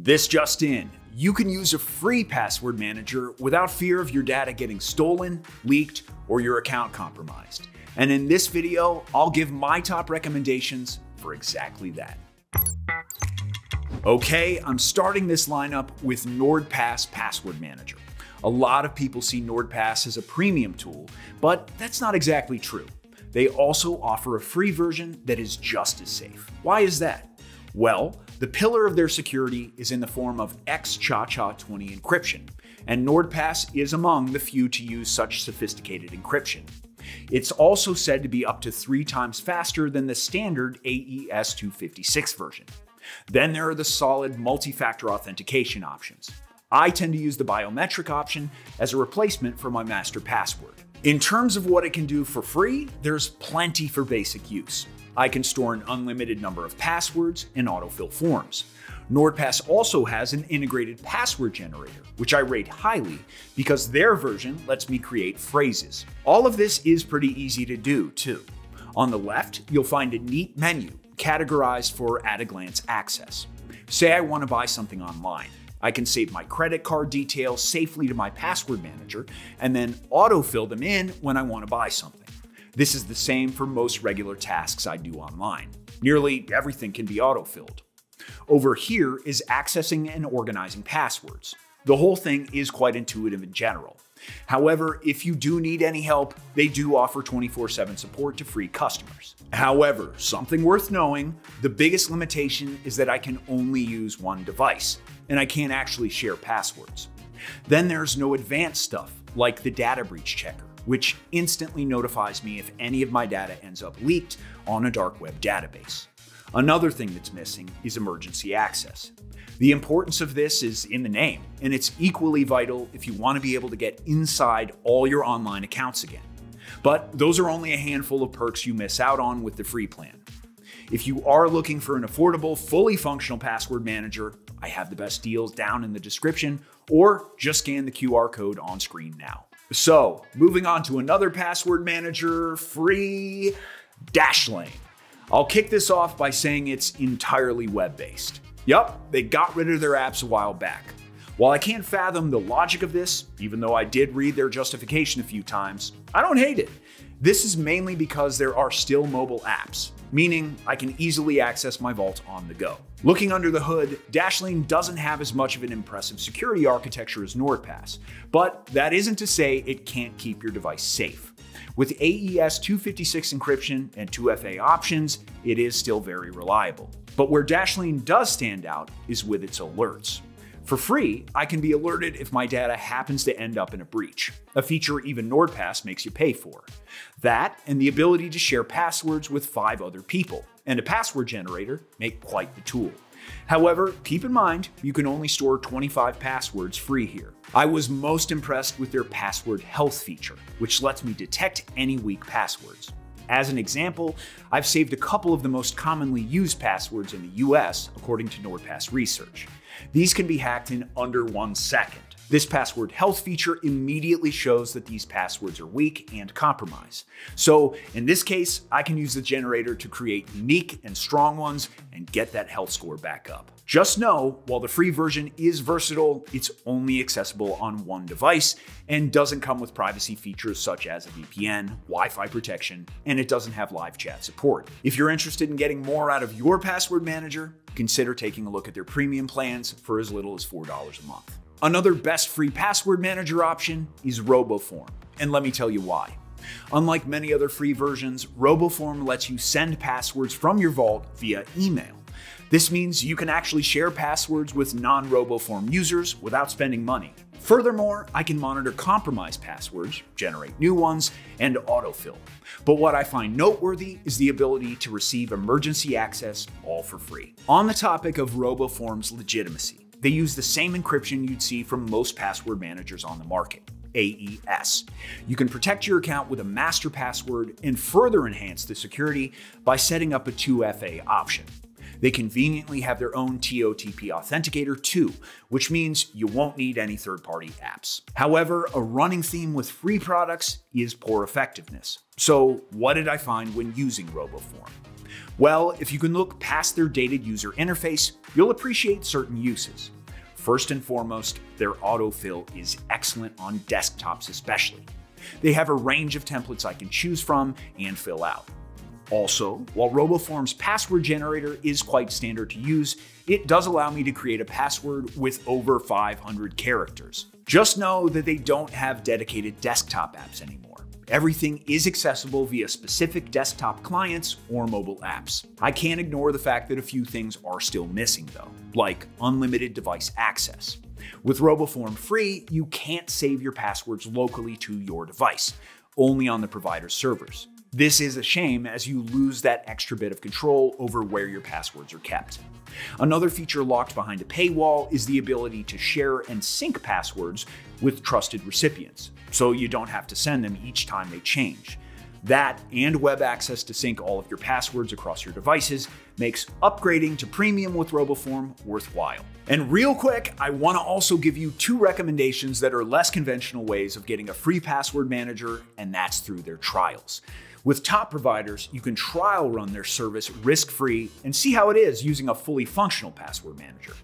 This just in, you can use a free password manager without fear of your data getting stolen, leaked, or your account compromised. And in this video, I'll give my top recommendations for exactly that. Okay, I'm starting this lineup with NordPass Password Manager. A lot of people see NordPass as a premium tool, but that's not exactly true. They also offer a free version that is just as safe. Why is that? Well, the pillar of their security is in the form of XCHA20 encryption, and NordPass is among the few to use such sophisticated encryption. It's also said to be up to 3 times faster than the standard AES-256 version. Then there are the solid multi-factor authentication options. I tend to use the biometric option as a replacement for my master password. In terms of what it can do for free, there's plenty for basic use. I can store an unlimited number of passwords and autofill forms. NordPass also has an integrated password generator, which I rate highly because their version lets me create phrases. All of this is pretty easy to do too. On the left, you'll find a neat menu categorized for at-a-glance access. Say I want to buy something online. I can save my credit card details safely to my password manager and then autofill them in when I want to buy something. This is the same for most regular tasks I do online. Nearly everything can be autofilled. Over here is accessing and organizing passwords. The whole thing is quite intuitive in general. However, if you do need any help, they do offer 24/7 support to free customers. However, something worth knowing, the biggest limitation is that I can only use one device, and I can't actually share passwords. Then there's no advanced stuff, like the data breach checker, which instantly notifies me if any of my data ends up leaked on a dark web database. Another thing that's missing is emergency access. The importance of this is in the name, and it's equally vital if you want to be able to get inside all your online accounts again. But those are only a handful of perks you miss out on with the free plan. If you are looking for an affordable, fully functional password manager, I have the best deals down in the description, or just scan the QR code on screen now. So, moving on to another password manager, free Dashlane. I'll kick this off by saying it's entirely web-based. Yup, they got rid of their apps a while back. While I can't fathom the logic of this, even though I did read their justification a few times, I don't hate it. This is mainly because there are still mobile apps, meaning I can easily access my vault on the go. Looking under the hood, Dashlane doesn't have as much of an impressive security architecture as NordPass, but that isn't to say it can't keep your device safe. With AES-256 encryption and 2FA options, it is still very reliable. But where Dashlane does stand out is with its alerts. For free, I can be alerted if my data happens to end up in a breach, a feature even NordPass makes you pay for. That and the ability to share passwords with 5 other people, and a password generator make quite the tool. However, keep in mind, you can only store 25 passwords free here. I was most impressed with their password health feature, which lets me detect any weak passwords. As an example, I've saved a couple of the most commonly used passwords in the US, according to NordPass research. These can be hacked in under 1 second. This password health feature immediately shows that these passwords are weak and compromised. So in this case, I can use the generator to create unique and strong ones and get that health score back up. Just know, while the free version is versatile, it's only accessible on one device and doesn't come with privacy features such as a VPN, Wi-Fi protection, and it doesn't have live chat support. If you're interested in getting more out of your password manager, consider taking a look at their premium plans for as little as $4 a month. Another best free password manager option is RoboForm, and let me tell you why. Unlike many other free versions, RoboForm lets you send passwords from your vault via email. This means you can actually share passwords with non-RoboForm users without spending money. Furthermore, I can monitor compromised passwords, generate new ones, and autofill. But what I find noteworthy is the ability to receive emergency access all for free. On the topic of RoboForm's legitimacy, they use the same encryption you'd see from most password managers on the market, AES. You can protect your account with a master password and further enhance the security by setting up a 2FA option. They conveniently have their own TOTP authenticator too, which means you won't need any third-party apps. However, a running theme with free products is poor effectiveness. So what did I find when using RoboForm? Well, if you can look past their dated user interface, you'll appreciate certain uses. First and foremost, their autofill is excellent on desktops especially. They have a range of templates I can choose from and fill out. Also, while RoboForm's password generator is quite standard to use, it does allow me to create a password with over 500 characters. Just know that they don't have dedicated desktop apps anymore. Everything is accessible via specific desktop clients or mobile apps. I can't ignore the fact that a few things are still missing though, like unlimited device access. With RoboForm Free, you can't save your passwords locally to your device, only on the provider's servers. This is a shame as you lose that extra bit of control over where your passwords are kept. Another feature locked behind a paywall is the ability to share and sync passwords with trusted recipients, so you don't have to send them each time they change. That and web access to sync all of your passwords across your devices makes upgrading to premium with RoboForm worthwhile. And real quick, I want to also give you 2 recommendations that are less conventional ways of getting a free password manager, and that's through their trials. With top providers, you can trial run their service risk-free and see how it is using a fully functional password manager.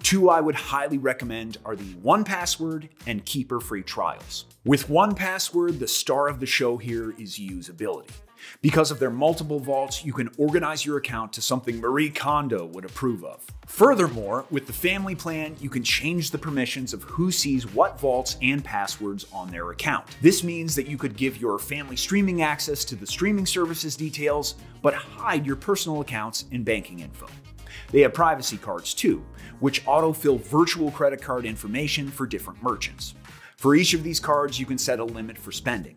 2 I would highly recommend are the 1Password and Keeper free trials. With 1Password, the star of the show here is usability. Because of their multiple vaults, you can organize your account to something Marie Kondo would approve of. Furthermore, with the family plan, you can change the permissions of who sees what vaults and passwords on their account. This means that you could give your family streaming access to the streaming services details, but hide your personal accounts and banking info. They have privacy cards too, which autofill virtual credit card information for different merchants. For each of these cards, you can set a limit for spending.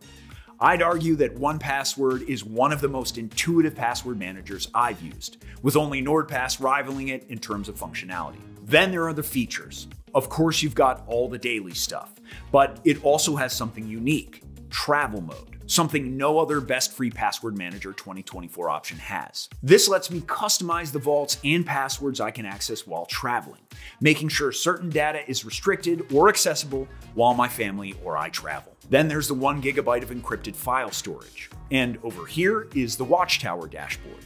I'd argue that 1Password is one of the most intuitive password managers I've used, with only NordPass rivaling it in terms of functionality. Then there are the features. Of course, you've got all the daily stuff, but it also has something unique: travel mode, something no other best free password manager 2024 option has. This lets me customize the vaults and passwords I can access while traveling, making sure certain data is restricted or accessible while my family or I travel. Then there's the 1 GB of encrypted file storage. And over here is the Watchtower dashboard.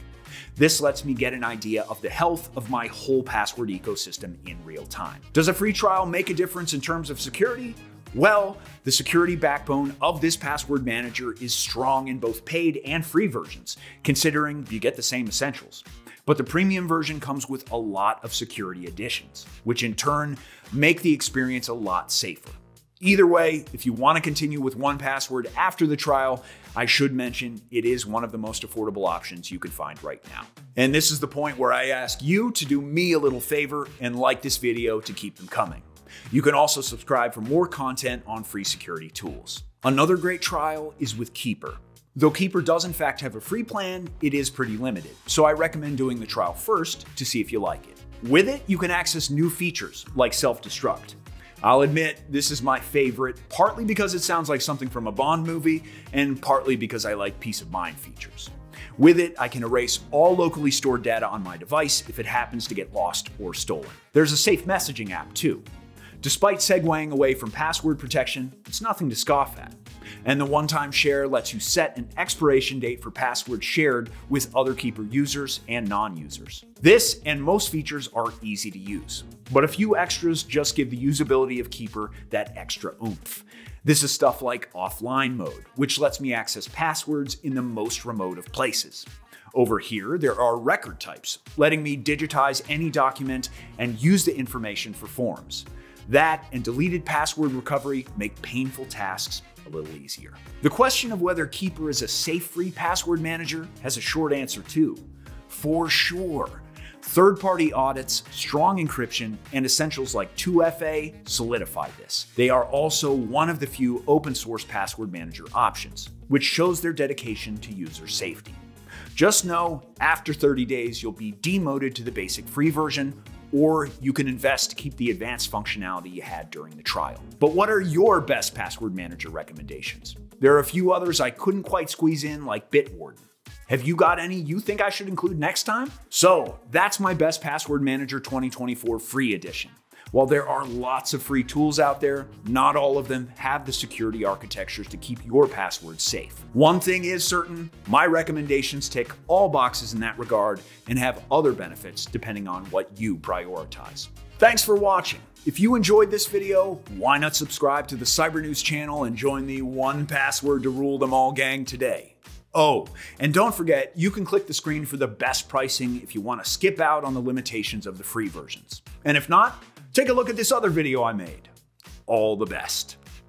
This lets me get an idea of the health of my whole password ecosystem in real time. Does a free trial make a difference in terms of security? Well, the security backbone of this password manager is strong in both paid and free versions, considering you get the same essentials. But the premium version comes with a lot of security additions, which in turn make the experience a lot safer. Either way, if you want to continue with 1Password after the trial, I should mention it is one of the most affordable options you can find right now. And this is the point where I ask you to do me a little favor and like this video to keep them coming. You can also subscribe for more content on free security tools. Another great trial is with Keeper. Though Keeper does in fact have a free plan, it is pretty limited, so I recommend doing the trial first to see if you like it. With it, you can access new features like self-destruct. I'll admit this is my favorite, partly because it sounds like something from a Bond movie, and partly because I like peace of mind features. With it, I can erase all locally stored data on my device if it happens to get lost or stolen. There's a safe messaging app too. Despite segueing away from password protection, it's nothing to scoff at. And the one-time share lets you set an expiration date for passwords shared with other Keeper users and non-users. This and most features are easy to use, but a few extras just give the usability of Keeper that extra oomph. This is stuff like offline mode, which lets me access passwords in the most remote of places. Over here, there are record types, letting me digitize any document and use the information for forms. That and deleted password recovery make painful tasks a little easier. The question of whether Keeper is a safe free password manager has a short answer too. For sure. Third-party audits, strong encryption, and essentials like 2FA solidify this. They are also one of the few open source password manager options, which shows their dedication to user safety. Just know, after 30 days, you'll be demoted to the basic free version, or you can invest to keep the advanced functionality you had during the trial. But what are your best password manager recommendations? There are a few others I couldn't quite squeeze in, like Bitwarden. Have you got any you think I should include next time? So that's my best password manager 2024 free edition. While there are lots of free tools out there, not all of them have the security architectures to keep your passwords safe. One thing is certain, my recommendations tick all boxes in that regard and have other benefits depending on what you prioritize. Thanks for watching. If you enjoyed this video, why not subscribe to the Cybernews channel and join the One Password to Rule Them All gang today? Oh, and don't forget, you can click the screen for the best pricing if you want to skip out on the limitations of the free versions. And if not, take a look at this other video I made. All the best.